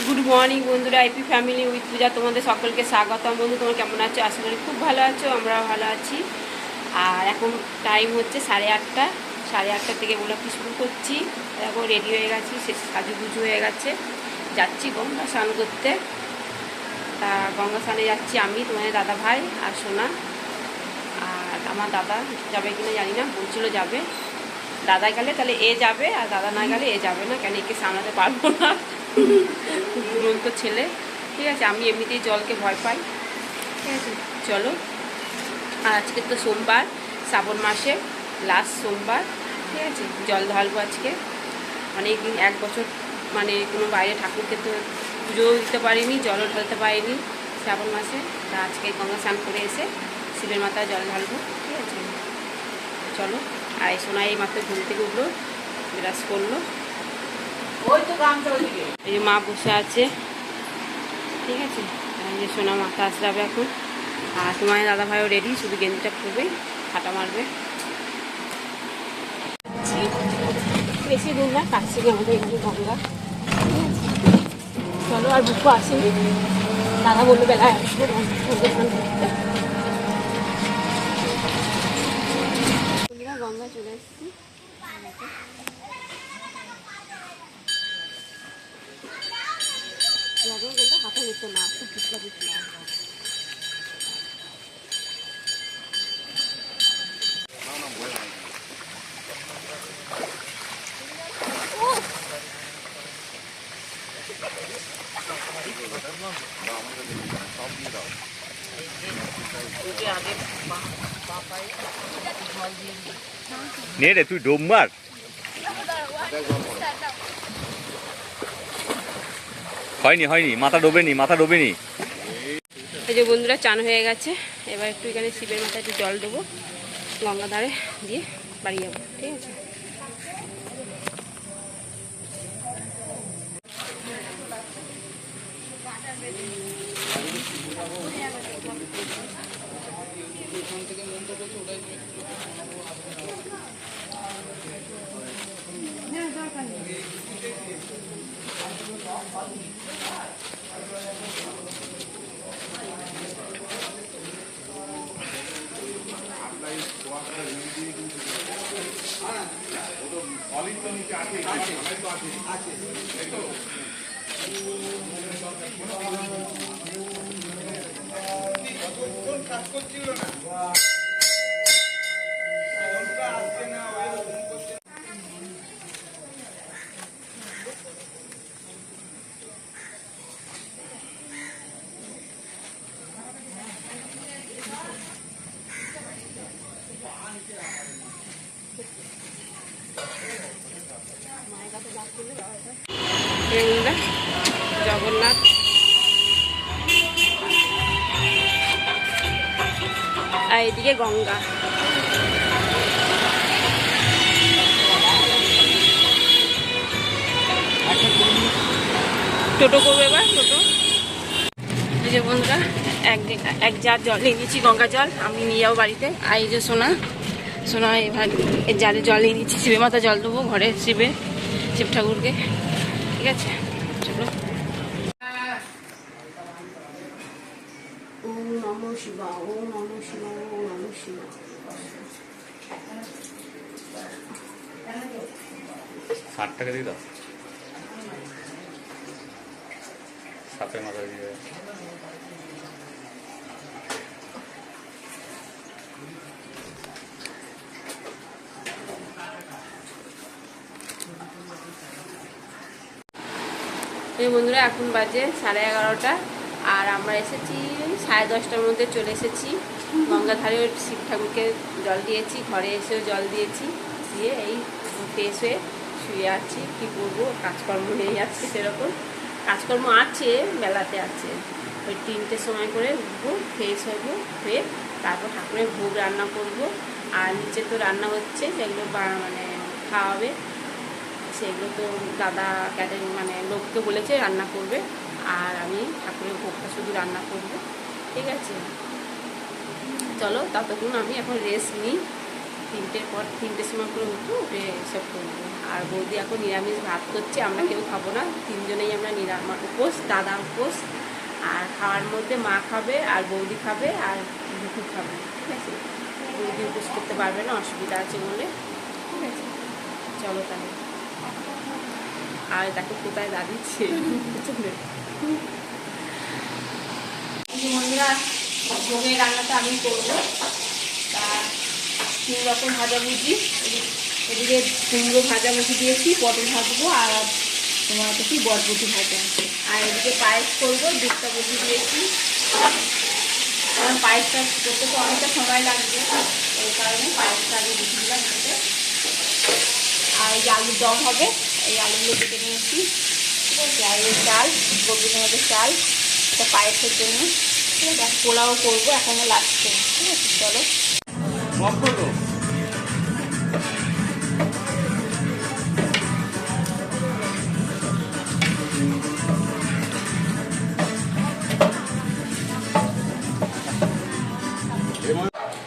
Good morning বন্ধুরা, IP family with পূজা তোমাদের সকলকে স্বাগতম। বন্ধু, তোমরা কেমন আছো? আশা করি খুব ভালো আছো, আমরাও ভালো আছি। আর এখন টাইম হচ্ছে 8:30। 8:30 থেকে ব্লগটি শুরু করছি। এখন রেডি হয়ে গেছি, শেষ সাজুগুজু হয়ে গেছে, যাচ্ছি গঙ্গা স্নান করতে। তা গঙ্গা স্নানে যাচ্ছি আমি, তোমাদের দাদা ভাই আর সোনা। আর আমার দাদা যাবে কিনা জানি না, বলছিল যাবে। দাদা গেলে তাহলে এ যাবে, আর দাদা না গেলে এ যাবে না, কেন একে সামলাতে পারবো না, দুরন্ত ছেলে। ঠিক আছে, আমি এমনিতেই জলকে ভয় পাই। ঠিক আছে, চলো। আর আজকে তো সোমবার, শ্রাবণ মাসে লাস্ট সোমবার। ঠিক আছে, জল ঢালবো আজকে। অনেক দিন, 1 বছর মানে কোনো বাইরে ঠাকুরকে তো পুজোও দিতে পারিনি, জলও ঢালতে পারিনি শ্রাবণ মাসে। তা আজকে গঙ্গা স্নান করে এসে শিবের মাথায় জল ঢালবো। ঠিক আছে, চলো। আর এই সোনা এই মাত্র ঘুম থেকে উঠলো, ব্রাশ করলো। এই যে মা বসে আছে। ঠিক আছে, এই যে সোনা মাথা আসলাবে এখন। আর তোমার দাদা ভাইও রেডি, শুধু গেঞ্জিটা খুবই ফাটা মারবে। বেশি দূর না, কাছে আমাদের এখানে গঙ্গা। চলো, আর বুকু আসেনি, দাদা বললো বেলায় আসবো গঙ্গা চলে এসেছি। হাতে নিত না, খুব পিছলা পিছলা। নে রে, তুই ডোব মার। হয়নি, মাথা ডোবেনি। এই যে বন্ধুরা, চান হয়ে গেছে। এবার একটু এখানে শিবের মাথায় একটু জল দেবো, গঙ্গা ধারে দিয়ে বাড়ি যাবো। ঠিক আছে, জগন্নাথ। আর এদিকে গঙ্গা। টোটো করবো এবার, টোটো। এই যে বন্ধুরা, এক জার জল নিয়ে নিয়েছি, গঙ্গা জল। আমি নিয়ে যাবো বাড়িতে। আর এই যে সোনা এবার এই জারে জল নিয়ে নিচ্ছি, শিবের মাথা জল দেবো ঘরে, শিব ঠাকুরকে। ঠিক আছে, চলো। ওম নমঃ শিবায়, ওম নমঃ শিবায়, ওম নমঃ শিবায়। 60 টাকা দিয়ে দাও, সাপের মাথা দিয়ে। এই বন্ধুরা, এখন বাজে 11:30। আর আমরা এসেছি 10:30টার মধ্যে চলে এসেছি গঙ্গা ধারে। শিব ঠাকুরকে জল দিয়েছি, ঘরে এসেও জল দিয়েছি, দিয়ে এই ফ্রেশ হয়ে শুয়ে আছি। কী করবো, কাজকর্ম নেই আজকে সেরকম। কাজকর্ম আছে, বেলাতে আছে। ওই 3টের সময় করে উঠবো, ফ্রেশ হবো, হয়ে তারপর ঠাকুরের ভোগ রান্না করব। আর নিচে তো রান্না হচ্ছে, সেগুলো মানে খাওয়াবে। সেগুলো তো দাদা ক্যাটারিং মানে লোককে বলেছে রান্না করবে। আর আমি ঠাকুরের ভোগটা শুধু রান্না করব। ঠিক আছে, চলো ততক্ষণ আমি এখন রেস্ট নিই। 3টের পর 3টের সময় করে উঠে এসব করবো। আর বৌদি এখন নিরামিষ ভাত করছে, আমরা কেউ খাবো না, 3জনেই আমরা নিরামিষ উপোস, দাদা উপোস। আর খাওয়ার মধ্যে মা খাবে আর বৌদি খাবে আর দুঃখু খাবে, ঠিক আছে। বৌদি উপোস করতে পারবে না, অসুবিধা আছে বলে, ঠিক আছে। চলো তাহলে। আর দেখো কোথায় দাঁড়িয়েছে বন্ধুরা, ভোগের রান্নাটা আমি করবো। তা 3 রকম ভাজাভুজি, এদিকে কুমড়ো ভাজাভুজি দিয়েছি, পটল ভাজবো, আর তোমার হচ্ছে কি বটবটি ভাজা আছে। আর এদিকে পায়েস করবো, দুধটা বসিয়ে দিয়েছি। কারণ পায়েসটা করতে তো অনেকটা সময় লাগবে, ওই কারণে পায়েসটা আগে বসিয়ে দিলাম করতে। আর এই যে আলুর দম হবে, এই আলুগুলো কেটে নিয়েছি, ঠিক আছে। আর এই চাল, রবীন্দ্রনাথের চাল, এটা পায়েসের জন্য, ঠিক আছে। আর পোলাও করবো এখনও লাস্টে, ঠিক আছে। চলো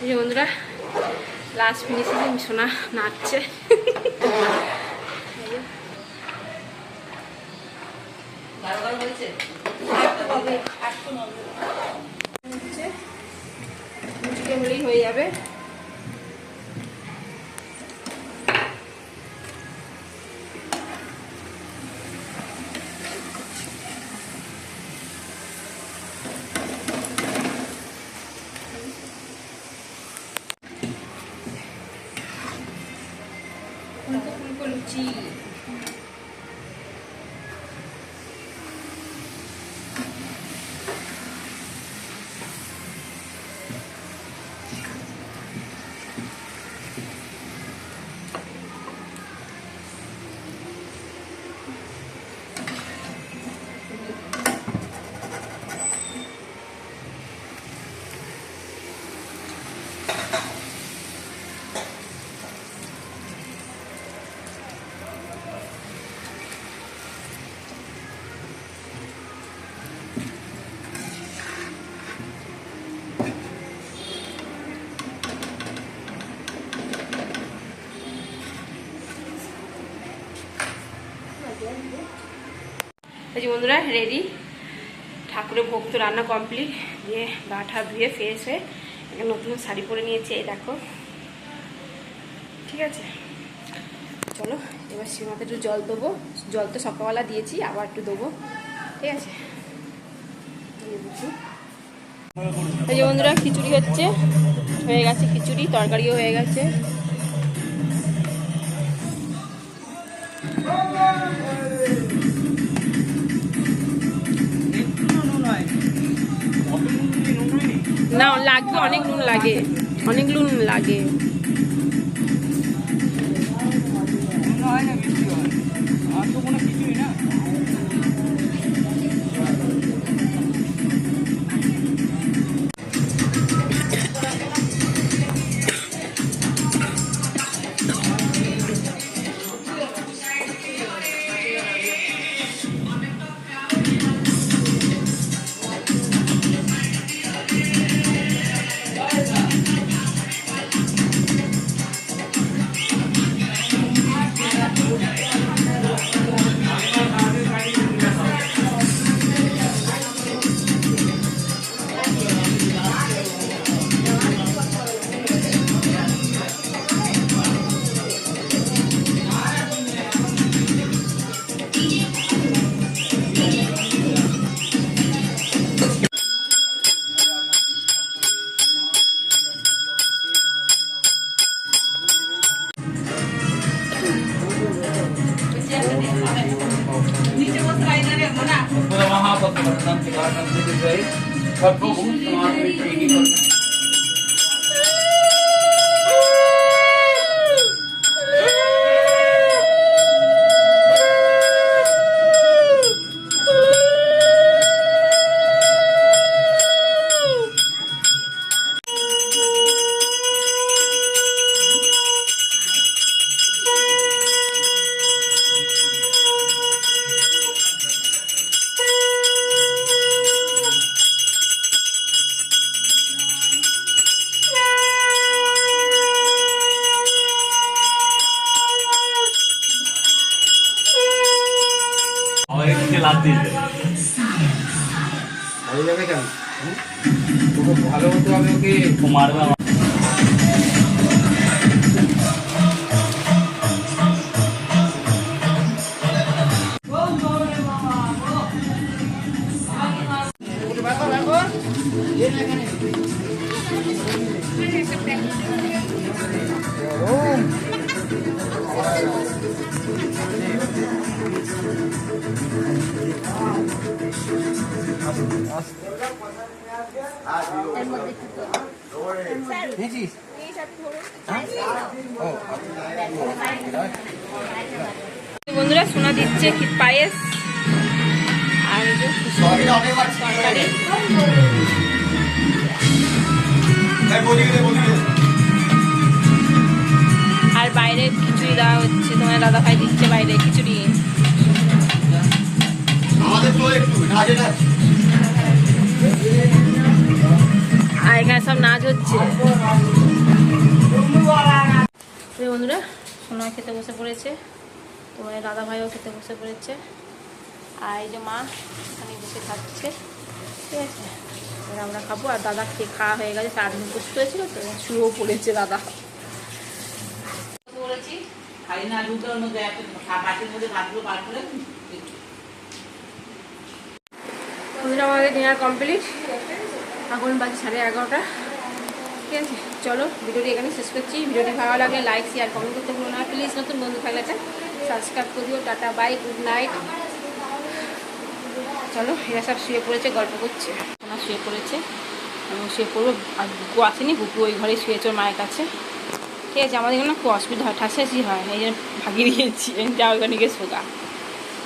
এই যে বন্ধুরা, লাস্ট ফিনিশিং সোনা নাচছে। হলেই হয়ে যাবে। ফুলকো লুচি, এই যে বন্ধুরা রেডি, ঠাকুরের ভোগ তো রান্না কমপ্লিট, দিয়ে গা ঠা ধুয়ে ফ্রেশ হয়ে একটা নতুন শাড়ি পরে নিয়েছি, এই দেখো, ঠিক আছে। চলো এবার সীমাতে একটু জল দেবো, জল তো সকালবেলা দিয়েছি, আবার একটু দেবো, ঠিক আছে। এই যে বন্ধুরা খিচুড়ি হচ্ছে, হয়ে গেছে খিচুড়ি, তরকারিও হয়ে গেছে। না লাগবে, অনেক নুন লাগে, অনেক নুন লাগে। ভালো যাবে কেন? ওকে ভালো হতে হবে ওকে। মারবে আমার। দেখছিস? বন্ধুরা সোনা দিচ্ছে কি পায়েস আর এই যে তরকারি। আর বাইরে খিচুড়ি দেওয়া হচ্ছে, তোমার দাদা ভাই দিচ্ছে বাইরে খিচুড়ি। আর এখানে সব নাচ হচ্ছে। তো বন্ধুরা সোনা খেতে বসে পড়েছে, তোমার দাদা ভাইও খেতে বসে পড়েছে। আর এই যে মা এখানে বসে খাচ্ছে, ঠিক আছে। এবার আমরা খাবো। আর দাদা খেয়ে খাওয়া হয়ে গেছে, সারাদিন বসে হয়েছিল তো শুয়েও পড়েছে দাদা। বন্ধুরা আমাদের ডিনার কমপ্লিট, এখন বাজে 11:30। ঠিক আছে, চলো ভিডিওটি এখানে শেষ করছি। ভিডিওটি ভালো লাগলে লাইক শেয়ার কমেন্ট করতে ভুলো না প্লিজ। নতুন বন্ধু থাকলে সাবস্ক্রাইব করে দিও। Tata bye, good night. চলো এরা সব শুয়ে পড়েছে, গল্প করছে। ওনা শুয়ে পড়েছে, আমি শুয়ে পড়বো। আর বুকু আসেনি, বুকু ওই ঘরে শুয়েছে ওর মায়ের কাছে। ঠিক আছে, আমাদের এখানে খুব অসুবিধা হয়, ঠাসাঠাসি হয়, এই জন্য ভাগিয়ে দিয়েছি, যা ওখানে গিয়ে শোকা।